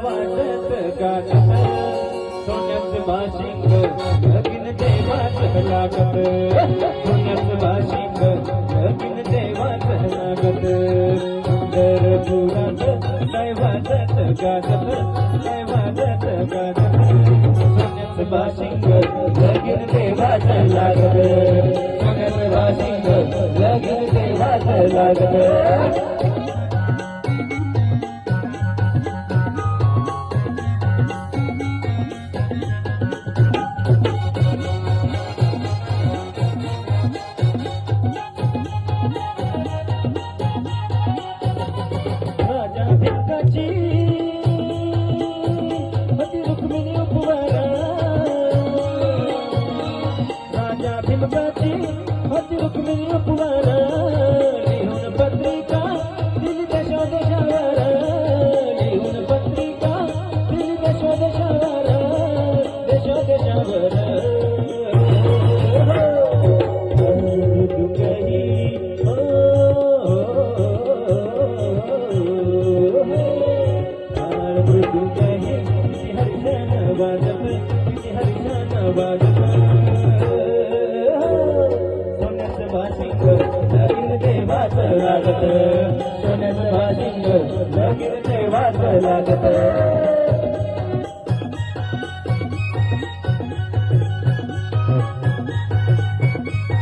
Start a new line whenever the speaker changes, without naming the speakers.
वाजत गाजत सोन्याचं बाशिंग लगीन देवाचं लागत सोन्याचं बाशिंग लगीन देवाचं लागत पंढरपुरात काय वाजत गाजत काय वाजत गाजत सोन्याचं बाशिंग लगीन देवाचं लागत सोन्याचं बाशिंग लगीन देवाचं लागत हती रुक्मिणी उपवारा लिहून पत्रिका दिली देशोदेशावर लिहून पत्रिका दिली देशोदेशावर देशोदेशावर लगीन देवाचं लागत सोन्याचं बाशिंग लगीन देवाचं लागत